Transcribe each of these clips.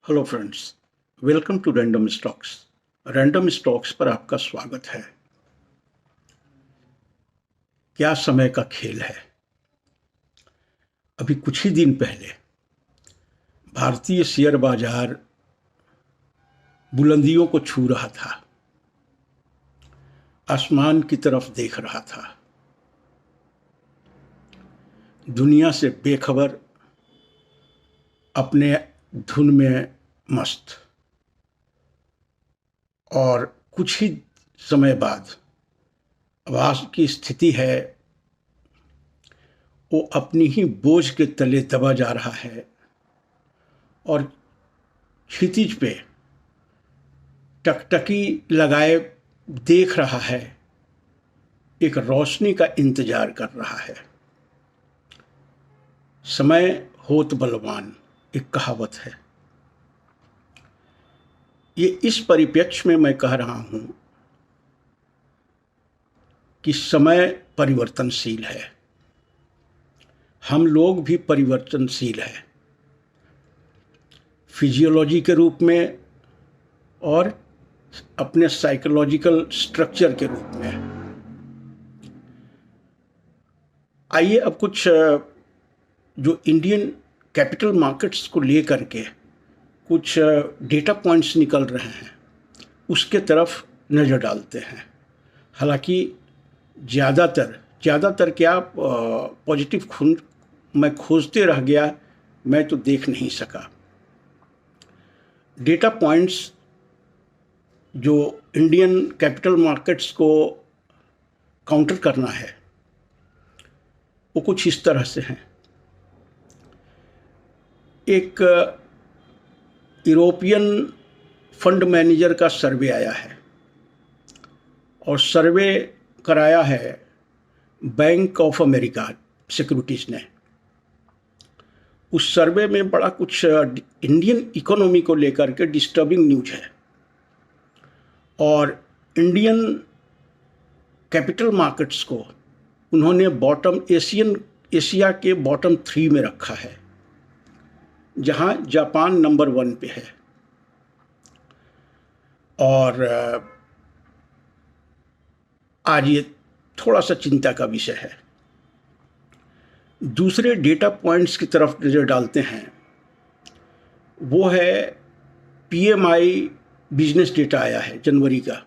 Hello friends, welcome to random stocks. Random stocks पर आपका स्वागत है। क्या समय का खेल है। अभी कुछ ही दिन पहले भारतीय शेयर बाजार बुलंदियों को छू रहा था, आसमान की तरफ देख रहा था, दुनिया से बेखबर, अपने धुन में मस्त। और कुछ ही समय बाद अब आज की स्थिति है, वो अपनी ही बोझ के तले दबा जा रहा है और क्षितिज पे टकटकी लगाए देख रहा है, एक रोशनी का इंतजार कर रहा है। समय होत बलवान, एक कहावत है। ये इस परिप्रेक्ष्य में मैं कह रहा हूं कि समय परिवर्तनशील है, हम लोग भी परिवर्तनशील हैं, फिजियोलॉजी के रूप में और अपने साइकोलॉजिकल स्ट्रक्चर के रूप में। आइए अब कुछ जो इंडियन कैपिटल मार्केट्स को लेकर के कुछ डेटा पॉइंट्स निकल रहे हैं, उसके तरफ नज़र डालते हैं। हालांकि ज़्यादातर क्या पॉजिटिव मैं खोजते रह गया, मैं तो देख नहीं सका। डेटा पॉइंट्स जो इंडियन कैपिटल मार्केट्स को काउंटर करना है, वो कुछ इस तरह से हैं। एक यूरोपियन फंड मैनेजर का सर्वे आया है और सर्वे कराया है बैंक ऑफ अमेरिका सिक्योरिटीज़ ने। उस सर्वे में बड़ा कुछ इंडियन इकोनॉमी को लेकर के डिस्टर्बिंग न्यूज है और इंडियन कैपिटल मार्केट्स को उन्होंने एशिया के बॉटम 3 में रखा है, जहां जापान नंबर 1 पे है। और आज ये थोड़ा सा चिंता का विषय है। दूसरे डेटा पॉइंट्स की तरफ नज़र डालते हैं, वो है पीएमआई बिजनेस डेटा आया है जनवरी का,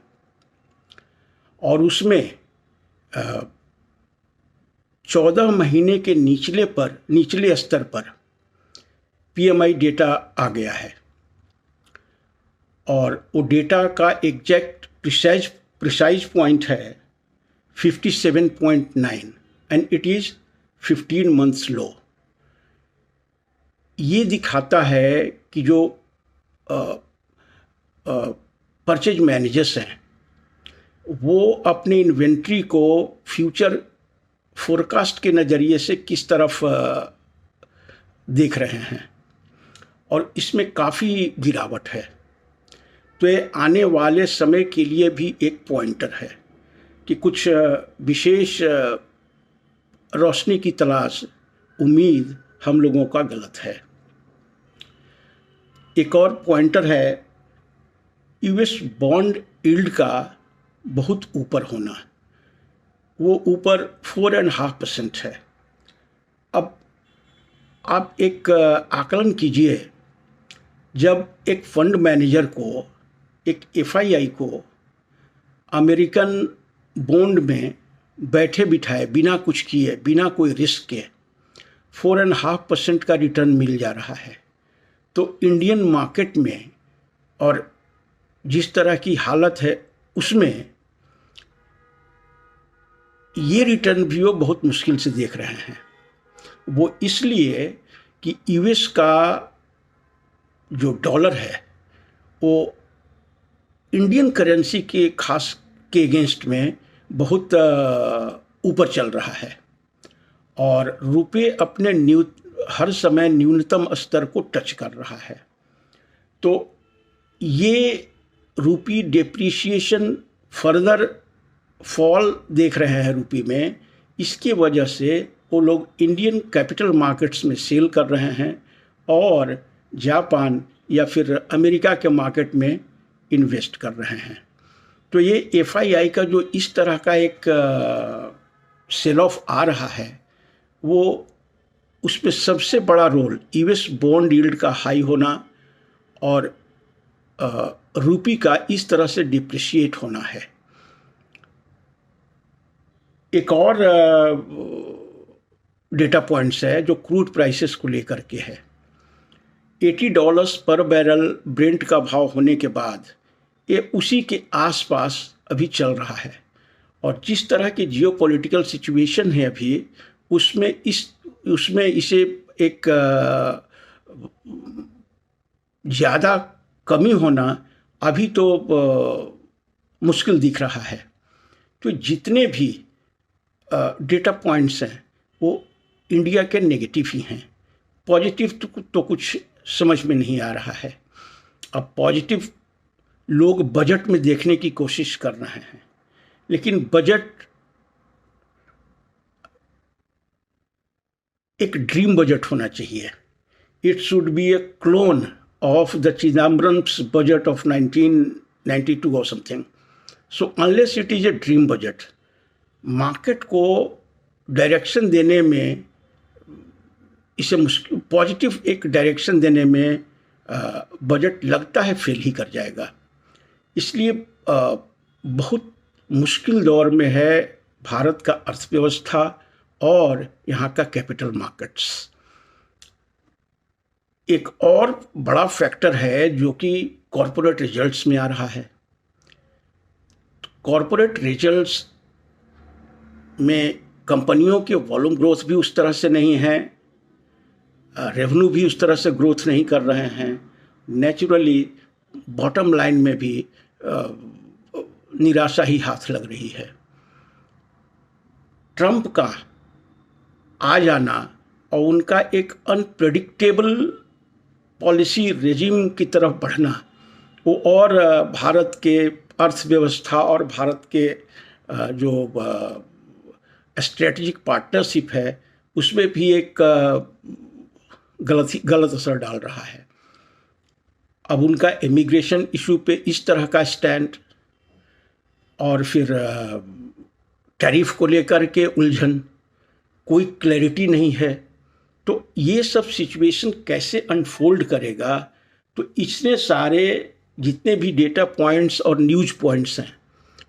और उसमें 14 महीने के निचले स्तर पर पीएमआई डेटा आ गया है और वो डेटा का एग्जैक्ट प्रिसाइज पॉइंट है 57.9 एंड इट इज़ 15 मंथ्स लो। ये दिखाता है कि जो परचेज मैनेजर्स हैं, वो अपने इन्वेंट्री को फ्यूचर फोरकास्ट के नज़रिए से किस तरफ देख रहे हैं, और इसमें काफ़ी गिरावट है। तो ये आने वाले समय के लिए भी एक पॉइंटर है कि कुछ विशेष रोशनी की तलाश, उम्मीद हम लोगों का गलत है। एक और पॉइंटर है यूएस बॉन्ड यील्ड का बहुत ऊपर होना, वो ऊपर 4.5% है। अब आप एक आकलन कीजिए, जब एक फंड मैनेजर को, एक एफआईआई को अमेरिकन बॉन्ड में बैठे बिठाए, बिना कुछ किए, बिना कोई रिस्क के 4.5% का रिटर्न मिल जा रहा है, तो इंडियन मार्केट में और जिस तरह की हालत है उसमें ये रिटर्न भी वो बहुत मुश्किल से देख रहे हैं। वो इसलिए कि यूएस का जो डॉलर है वो इंडियन करेंसी के खास के अगेंस्ट में बहुत ऊपर चल रहा है और रुपये अपने हर समय न्यूनतम स्तर को टच कर रहा है। तो ये रुपी डेप्रिसिएशन, फर्दर फॉल देख रहे हैं रुपये में, इसके वजह से वो लोग इंडियन कैपिटल मार्केट्स में सेल कर रहे हैं और जापान या फिर अमेरिका के मार्केट में इन्वेस्ट कर रहे हैं। तो ये एफआईआई का जो इस तरह का एक सेल ऑफ आ रहा है, वो उसमें सबसे बड़ा रोल यूएस बॉन्ड यील्ड का हाई होना और रूपी का इस तरह से डिप्रिशिएट होना है। एक और डेटा पॉइंट्स है जो क्रूड प्राइसेस को लेकर के है। $80 पर बैरल ब्रेंट का भाव होने के बाद ये उसी के आसपास अभी चल रहा है, और जिस तरह की जियोपॉलिटिकल सिचुएशन है अभी, उसमें इसे एक ज़्यादा कमी होना अभी तो मुश्किल दिख रहा है। तो जितने भी डेटा पॉइंट्स हैं वो इंडिया के नेगेटिव ही हैं। पॉजिटिव तो कुछ समझ में नहीं आ रहा है। अब पॉजिटिव लोग बजट में देखने की कोशिश कर रहे हैं, लेकिन बजट एक ड्रीम बजट होना चाहिए। It should be a clone of the Chidambaram's budget of 1992 और something. So unless it is a dream budget, market को डायरेक्शन देने में, इसे मुश्किल पॉजिटिव एक डायरेक्शन देने में बजट लगता है फेल ही कर जाएगा। इसलिए बहुत मुश्किल दौर में है भारत का अर्थव्यवस्था और यहाँ का कैपिटल मार्केट्स। एक और बड़ा फैक्टर है जो कि कॉरपोरेट रिजल्ट्स में आ रहा है। कॉरपोरेट रिजल्ट्स में कंपनियों के वॉल्यूम ग्रोथ भी उस तरह से नहीं है, रेवेन्यू भी उस तरह से ग्रोथ नहीं कर रहे हैं। नेचुरली बॉटम लाइन में भी निराशा ही हाथ लग रही है। ट्रंप का आ जाना और उनका एक अनप्रेडिक्टेबल पॉलिसी रेजिम की तरफ बढ़ना, वो और भारत के अर्थव्यवस्था और भारत के जो स्ट्रेटेजिक पार्टनरशिप है उसमें भी एक गलत असर डाल रहा है। अब उनका इमिग्रेशन इशू पे इस तरह का स्टैंड, और फिर टैरिफ को लेकर के उलझन, कोई क्लैरिटी नहीं है। तो ये सब सिचुएशन कैसे अनफोल्ड करेगा, तो इतने सारे जितने भी डेटा पॉइंट्स और न्यूज़ पॉइंट्स हैं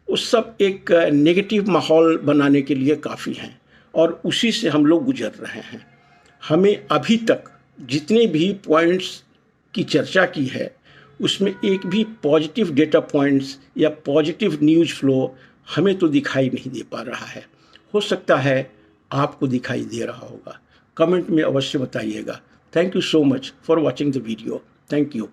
वो सब एक नेगेटिव माहौल बनाने के लिए काफ़ी हैं, और उसी से हम लोग गुजर रहे हैं। हमें अभी तक जितने भी पॉइंट्स की चर्चा की है उसमें एक भी पॉजिटिव डेटा पॉइंट्स या पॉजिटिव न्यूज़ फ्लो हमें तो दिखाई नहीं दे पा रहा है। हो सकता है आपको दिखाई दे रहा होगा। कमेंट में अवश्य बताइएगा। Thank you so much for watching the video. Thank you.